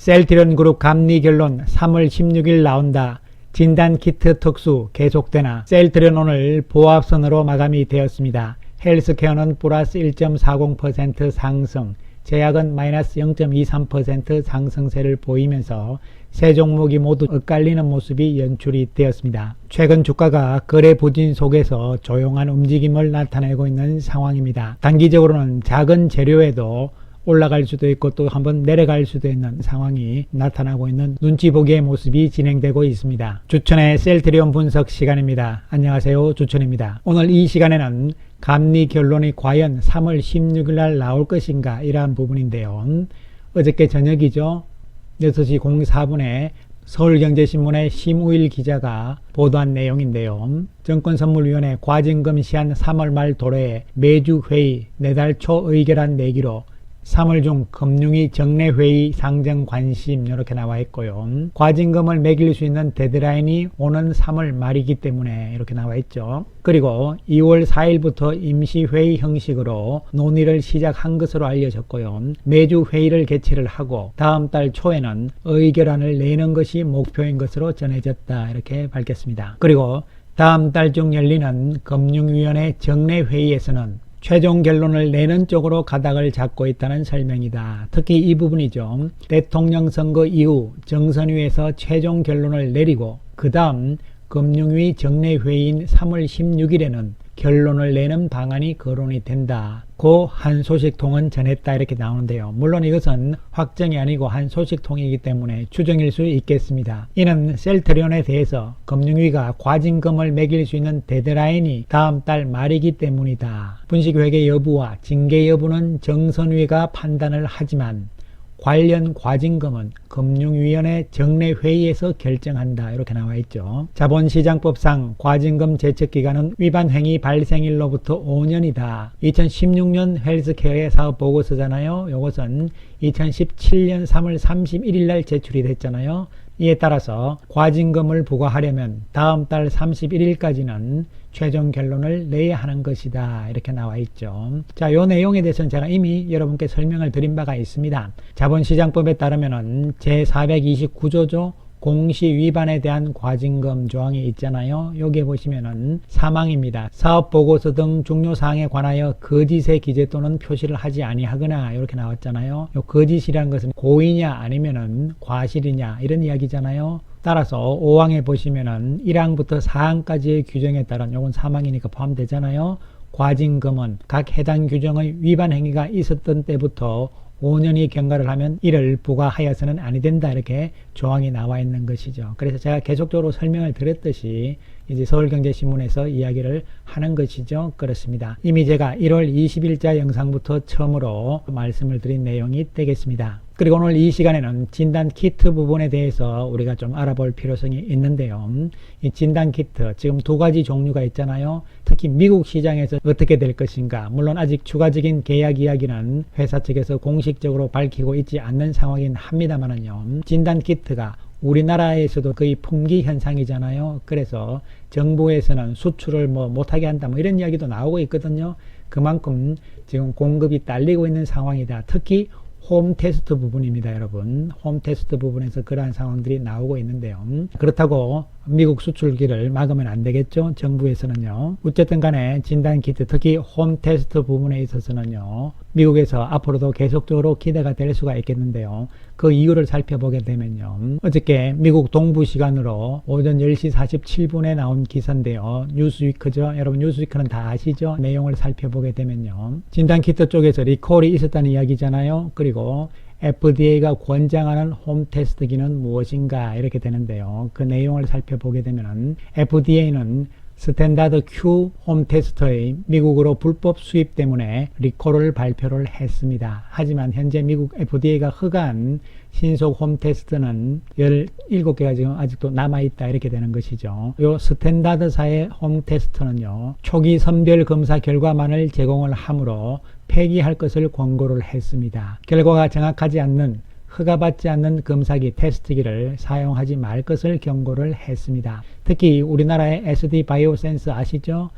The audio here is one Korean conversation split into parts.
셀트리온 그룹 감리 결론 3월 16일 나온다. 진단키트 특수 계속되나. 셀트리온 오늘 보합선으로 마감이 되었습니다. 헬스케어는 플러스 1.40% 상승, 제약은 마이너스 0.23% 상승세를 보이면서 세 종목이 모두 엇갈리는 모습이 연출이 되었습니다. 최근 주가가 거래 부진 속에서 조용한 움직임을 나타내고 있는 상황입니다. 단기적으로는 작은 재료에도 올라갈 수도 있고 또 한번 내려갈 수도 있는 상황이 나타나고 있는 눈치 보기의 모습이 진행되고 있습니다. 주천의 셀트리온 분석 시간입니다. 안녕하세요, 주천입니다. 오늘 이 시간에는 감리 결론이 과연 3월 16일 날 나올 것인가 이러한 부분인데요. 어저께 저녁이죠. 6시 04분에 서울경제신문의 심우일 기자가 보도한 내용인데요. 정권선물위원회 과징금 시한 3월 말 도래에 매주 회의, 내달 초 의결안 내기로 3월 중 금융위 정례회의 상정 관심 이렇게 나와 있고요. 과징금을 매길 수 있는 데드라인이 오는 3월 말이기 때문에 이렇게 나와 있죠. 그리고 2월 4일부터 임시회의 형식으로 논의를 시작한 것으로 알려졌고요. 매주 회의를 개최를 하고 다음 달 초에는 의결안을 내는 것이 목표인 것으로 전해졌다 이렇게 밝혔습니다. 그리고 다음 달 중 열리는 금융위원회 정례회의에서는 최종 결론을 내는 쪽으로 가닥을 잡고 있다는 설명이다. 특히 이 부분이죠. 대통령 선거 이후 정선위에서 최종 결론을 내리고 그 다음 금융위 정례회의인 3월 16일에는 결론을 내는 방안이 거론이 된다. 고 한 소식통은 전했다 이렇게 나오는데요. 물론 이것은 확정이 아니고 한 소식통이기 때문에 추정일 수 있겠습니다. 이는 셀트리온에 대해서 금융위가 과징금을 매길 수 있는 데드라인이 다음 달 말이기 때문이다. 분식회계 여부와 징계 여부는 정선위가 판단을 하지만 관련 과징금은 금융위원회 정례회의에서 결정한다 이렇게 나와 있죠. 자본시장법상 과징금 제척기간은 위반 행위 발생일로부터 5년이다. 2016년 헬스케어의 사업보고서잖아요. 이것은 2017년 3월 31일 날 제출이 됐잖아요. 이에 따라서 과징금을 부과하려면 다음 달 31일까지는 최종 결론을 내야 하는 것이다 이렇게 나와 있죠. 자, 이 내용에 대해서는 제가 이미 여러분께 설명을 드린 바가 있습니다. 자본시장법에 따르면은 제429조죠. 공시 위반에 대한 과징금 조항이 있잖아요. 여기에 보시면은 사망입니다. 사업보고서 등 중요사항에 관하여 거짓의 기재 또는 표시를 하지 아니하거나 이렇게 나왔잖아요. 요 거짓이라는 것은 고의냐 아니면은 과실이냐 이런 이야기잖아요. 따라서 5항에 보시면은 1항부터 4항까지의 규정에 따른 요건 사망이니까 포함되잖아요. 과징금은 각 해당 규정의 위반 행위가 있었던 때부터 5년이 경과를 하면 이를 부과하여서는 아니 된다 이렇게 조항이 나와 있는 것이죠. 그래서 제가 계속적으로 설명을 드렸듯이 이제 서울경제신문에서 이야기를 하는 것이죠. 그렇습니다. 이미 제가 1월 20일자 영상부터 처음으로 말씀을 드린 내용이 되겠습니다. 그리고 오늘 이 시간에는 진단키트 부분에 대해서 우리가 좀 알아볼 필요성이 있는데요. 이 진단키트 지금 두 가지 종류가 있잖아요. 특히 미국 시장에서 어떻게 될 것인가. 물론 아직 추가적인 계약 이야기는 회사 측에서 공식적으로 밝히고 있지 않는 상황이긴 합니다만은요. 진단키트가 우리나라에서도 거의 품귀 현상이잖아요. 그래서 정부에서는 수출을 못하게 한다 이런 이야기도 나오고 있거든요. 그만큼 지금 공급이 딸리고 있는 상황이다. 특히 홈테스트 부분입니다, 여러분. 홈테스트 부분에서 그러한 상황들이 나오고 있는데요. 그렇다고 미국 수출기를 막으면 안 되겠죠? 정부에서는요. 어쨌든 간에 진단키트, 특히 홈테스트 부분에 있어서는요. 미국에서 앞으로도 계속적으로 기대가 될 수가 있겠는데요. 그 이유를 살펴보게 되면요. 어저께 미국 동부 시간으로 오전 10시 47분에 나온 기사인데요. 뉴스위크죠. 여러분 뉴스위크는 다 아시죠? 내용을 살펴보게 되면요. 진단키트 쪽에서 리콜이 있었다는 이야기잖아요. 그리고 FDA가 권장하는 홈테스트기는 무엇인가 이렇게 되는데요. 그 내용을 살펴보게 되면 FDA는 스탠다드 Q 홈테스터의 미국으로 불법 수입 때문에 리콜을 발표를 했습니다. 하지만 현재 미국 FDA가 허가한 신속 홈테스트는 17개가 지금 아직도 남아있다 이렇게 되는 것이죠. 요 스탠다드사의 홈테스트는요. 초기 선별 검사 결과만을 제공을 하므로 폐기할 것을 권고를 했습니다. 결과가 정확하지 않는 허가받지 않는 검사기 테스트기를 사용하지 말 것을 경고를 했습니다. 특히 우리나라의 SD 바이오센스 아시죠?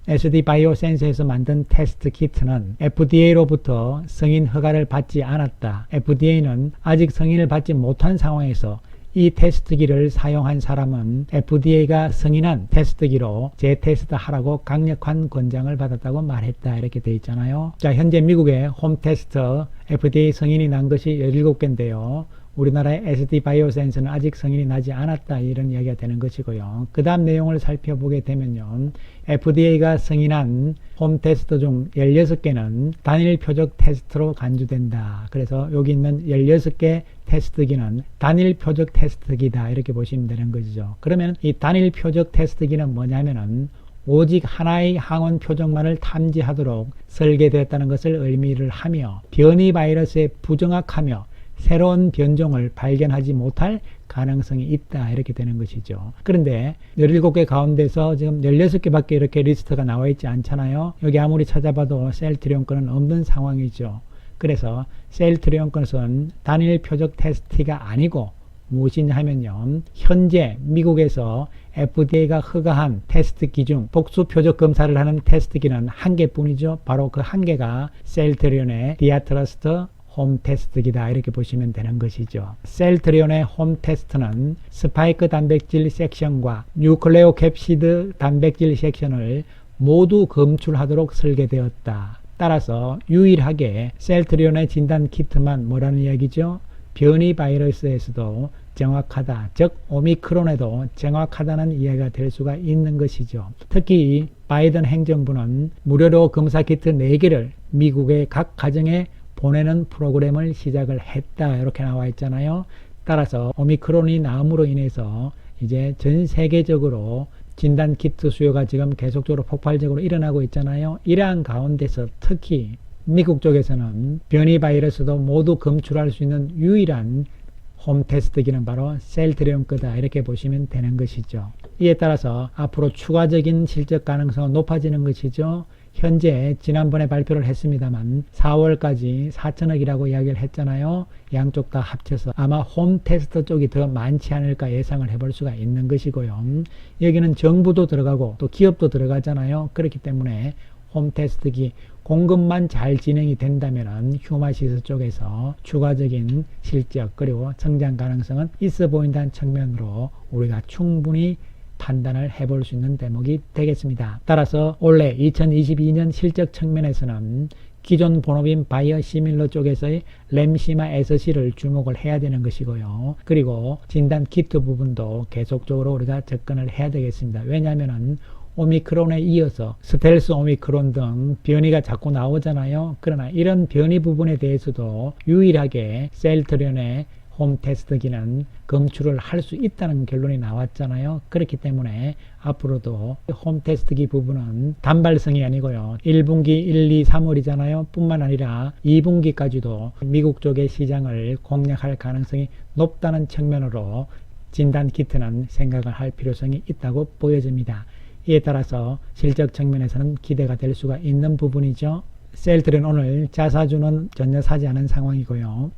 SD 바이오센스에서 만든 테스트 키트는 FDA로부터 승인 허가를 받지 않았다. FDA는 아직 승인을 받지 못한 상황에서 이 테스트기를 사용한 사람은 FDA가 승인한 테스트기로 재테스트 하라고 강력한 권장을 받았다고 말했다. 이렇게 돼 있잖아요. 자, 현재 미국의 홈테스트 FDA 승인이 난 것이 17개인데요. 우리나라의 SD 바이오센스는 아직 승인이 나지 않았다. 이런 이야기가 되는 것이고요. 그 다음 내용을 살펴보게 되면요. FDA가 승인한 홈테스트 중 16개는 단일 표적 테스트로 간주된다. 그래서 여기 있는 16개 테스트기는 단일 표적 테스트기다. 이렇게 보시면 되는 것이죠. 그러면 이 단일 표적 테스트기는 뭐냐면은 오직 하나의 항원 표적만을 탐지하도록 설계되었다는 것을 의미를 하며 변이 바이러스에 부정확하며 새로운 변종을 발견하지 못할 가능성이 있다. 이렇게 되는 것이죠. 그런데 17개 가운데서 지금 16개밖에 이렇게 리스트가 나와 있지 않잖아요. 여기 아무리 찾아봐도 셀트리온건은 없는 상황이죠. 그래서 셀트리온건은 단일 표적 테스트가 아니고 무엇이냐 하면요. 현재 미국에서 FDA가 허가한 테스트기 중 복수 표적 검사를 하는 테스트기는 한 개뿐이죠. 바로 그 한 개가 셀트리온의 디아트러스트 홈테스트기다. 이렇게 보시면 되는 것이죠. 셀트리온의 홈테스트는 스파이크 단백질 섹션과 뉴클레오 캡시드 단백질 섹션을 모두 검출하도록 설계되었다. 따라서 유일하게 셀트리온의 진단 키트만 뭐라는 이야기죠? 변이 바이러스에서도 정확하다. 즉 오미크론에도 정확하다는 이야기가 될 수가 있는 것이죠. 특히 바이든 행정부는 무료로 검사 키트 4개를 미국의 각 가정에 보내는 프로그램을 시작을 했다. 이렇게 나와 있잖아요. 따라서 오미크론이 나옴으로 인해서 이제 전 세계적으로 진단 키트 수요가 지금 계속적으로 폭발적으로 일어나고 있잖아요. 이러한 가운데서 특히 미국 쪽에서는 변이 바이러스도 모두 검출할 수 있는 유일한 홈테스트기는 바로 셀트리온 거다. 이렇게 보시면 되는 것이죠. 이에 따라서 앞으로 추가적인 실적 가능성은 높아지는 것이죠. 현재 지난번에 발표를 했습니다만 4월까지 4천억이라고 이야기를 했잖아요. 양쪽 다 합쳐서 아마 홈테스트 쪽이 더 많지 않을까 예상을 해볼 수가 있는 것이고요. 여기는 정부도 들어가고 또 기업도 들어가잖아요. 그렇기 때문에 홈테스트기 공급만 잘 진행이 된다면 휴마시스 쪽에서 추가적인 실적 그리고 성장 가능성은 있어 보인다는 측면으로 우리가 충분히 판단을 해볼 수 있는 대목이 되겠습니다. 따라서 올해 2022년 실적 측면에서는 기존 본업인 바이오시밀러 쪽에서의 램시마 SC를 주목을 해야 되는 것이고요. 그리고 진단 키트 부분도 계속적으로 우리가 접근을 해야 되겠습니다. 왜냐하면 오미크론에 이어서 스텔스 오미크론 등 변이가 자꾸 나오잖아요. 그러나 이런 변이 부분에 대해서도 유일하게 셀트리온의 홈테스트기는 검출을 할 수 있다는 결론이 나왔잖아요. 그렇기 때문에 앞으로도 홈테스트기 부분은 단발성이 아니고요. 1분기 1, 2, 3월이잖아요. 뿐만 아니라 2분기까지도 미국 쪽의 시장을 공략할 가능성이 높다는 측면으로 진단 키트는 생각을 할 필요성이 있다고 보여집니다. 이에 따라서 실적 측면에서는 기대가 될 수가 있는 부분이죠. 셀트리온 오늘 자사주는 전혀 사지 않은 상황이고요.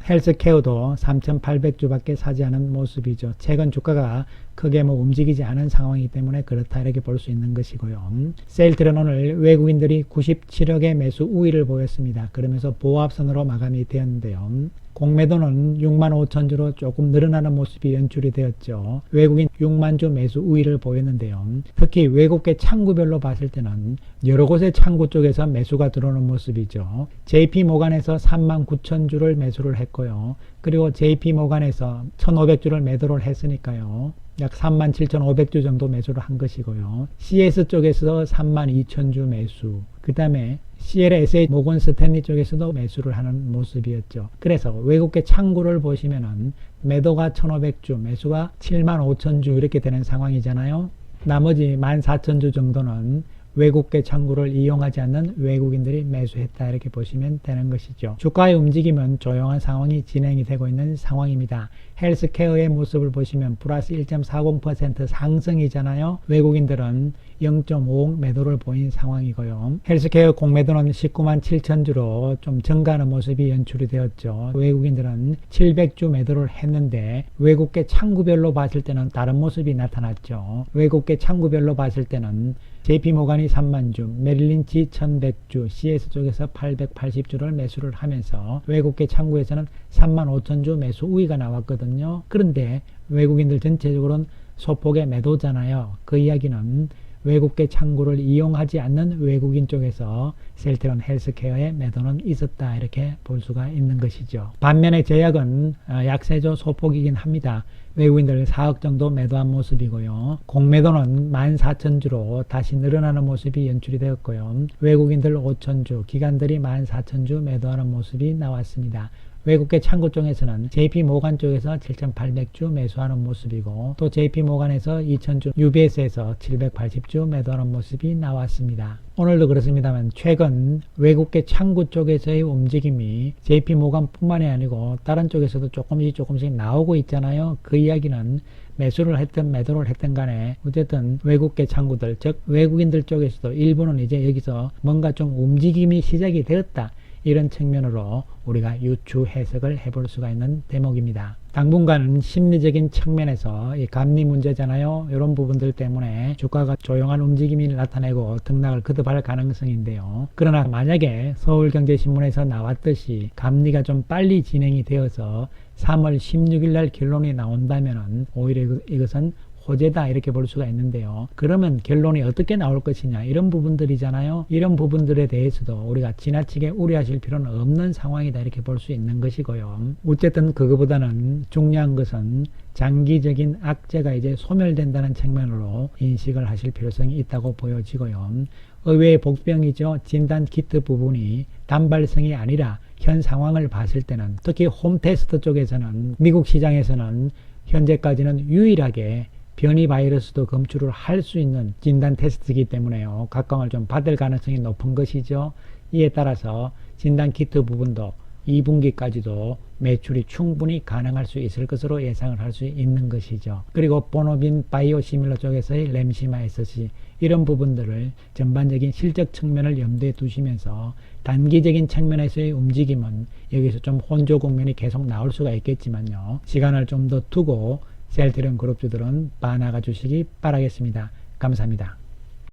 헬스케어도 3,800주밖에 사지 않은 모습이죠. 최근 주가가 크게 움직이지 않은 상황이기 때문에 그렇다 이렇게 볼 수 있는 것이고요. 셀트리온 오늘 외국인들이 97억의 매수 우위를 보였습니다. 그러면서 보합선으로 마감이 되었는데요. 공매도는 6만 5천 주로 조금 늘어나는 모습이 연출이 되었죠. 외국인 6만 주 매수 우위를 보였는데요. 특히 외국계 창구별로 봤을 때는 여러 곳의 창구 쪽에서 매수가 들어오는 모습이죠. JP모간에서 3만 9천 주를 매수를 했고요. 그리고 JP모간에서 1,500주를 매도를 했으니까요. 약 37,500주 정도 매수를 한 것이고요. CS 쪽에서 32,000주 매수, 그 다음에 CLSA 모건 스탠리 쪽에서도 매수를 하는 모습이었죠. 그래서 외국계 창구를 보시면은 매도가 1,500주, 매수가 75,000주 이렇게 되는 상황이잖아요. 나머지 14,000주 정도는 외국계 창구를 이용하지 않는 외국인들이 매수했다 이렇게 보시면 되는 것이죠. 주가의 움직임은 조용한 상황이 진행이 되고 있는 상황입니다. 헬스케어의 모습을 보시면 플러스 1.40% 상승이잖아요. 외국인들은 0.5억 매도를 보인 상황이고요. 헬스케어 공매도는 19만 7천 주로 좀 증가하는 모습이 연출이 되었죠. 외국인들은 700주 매도를 했는데 외국계 창구별로 봤을 때는 다른 모습이 나타났죠. 외국계 창구별로 봤을 때는 JP모간이 3만주, 메릴린치 1100주, CS 쪽에서 880주를 매수를 하면서 외국계 창구에서는 35,000주 매수 우위가 나왔거든요. 그런데 외국인들 전체적으로는 소폭의 매도잖아요. 그 이야기는 외국계 창구를 이용하지 않는 외국인 쪽에서 셀트리온 헬스케어의 매도는 있었다, 이렇게 볼 수가 있는 것이죠. 반면에 제약은 약세조 소폭이긴 합니다. 외국인들 4억 정도 매도한 모습이고요. 공매도는 14,000주로 다시 늘어나는 모습이 연출이 되었고요. 외국인들 5,000주, 기관들이 14,000주 매도하는 모습이 나왔습니다. 외국계 창구 쪽에서는 JP모간 쪽에서 7,800주 매수하는 모습이고, 또 JP모간에서 2,000주, UBS에서 780주 매도하는 모습이 나왔습니다. 오늘도 그렇습니다만 최근 외국계 창구 쪽에서의 움직임이 JP모간 뿐만이 아니고 다른 쪽에서도 조금씩 나오고 있잖아요. 그 이야기는 매수를 했든 매도를 했든 간에 어쨌든 외국계 창구들, 즉 외국인들 쪽에서도 일부는 이제 여기서 뭔가 좀 움직임이 시작이 되었다, 이런 측면으로 우리가 유추 해석을 해볼 수가 있는 대목입니다. 당분간은 심리적인 측면에서 이 감리 문제잖아요. 이런 부분들 때문에 주가가 조용한 움직임이 나타내고 등락을 거듭할 가능성인데요. 그러나 만약에 서울경제신문에서 나왔듯이 감리가 좀 빨리 진행이 되어서 3월 16일 날 결론이 나온다면 오히려 이것은 호재다, 이렇게 볼 수가 있는데요. 그러면 결론이 어떻게 나올 것이냐, 이런 부분들이잖아요. 이런 부분들에 대해서도 우리가 지나치게 우려하실 필요는 없는 상황이다, 이렇게 볼 수 있는 것이고요. 어쨌든 그거보다는 중요한 것은 장기적인 악재가 이제 소멸된다는 측면으로 인식을 하실 필요성이 있다고 보여지고요. 의외의 복병이죠. 진단 키트 부분이 단발성이 아니라 현 상황을 봤을 때는, 특히 홈테스트 쪽에서는 미국 시장에서는 현재까지는 유일하게 변이 바이러스도 검출을 할 수 있는 진단 테스트이기 때문에요. 각광을 좀 받을 가능성이 높은 것이죠. 이에 따라서 진단 키트 부분도 2분기까지도 매출이 충분히 가능할 수 있을 것으로 예상을 할 수 있는 것이죠. 그리고 보노빈 바이오시밀러 쪽에서의 램시마 SC, 이런 부분들을 전반적인 실적 측면을 염두에 두시면서 단기적인 측면에서의 움직임은 여기서 좀 혼조 국면이 계속 나올 수가 있겠지만요. 시간을 좀 더 두고 셀트리온 그룹주들은 봐나가 주시기 바라겠습니다. 감사합니다.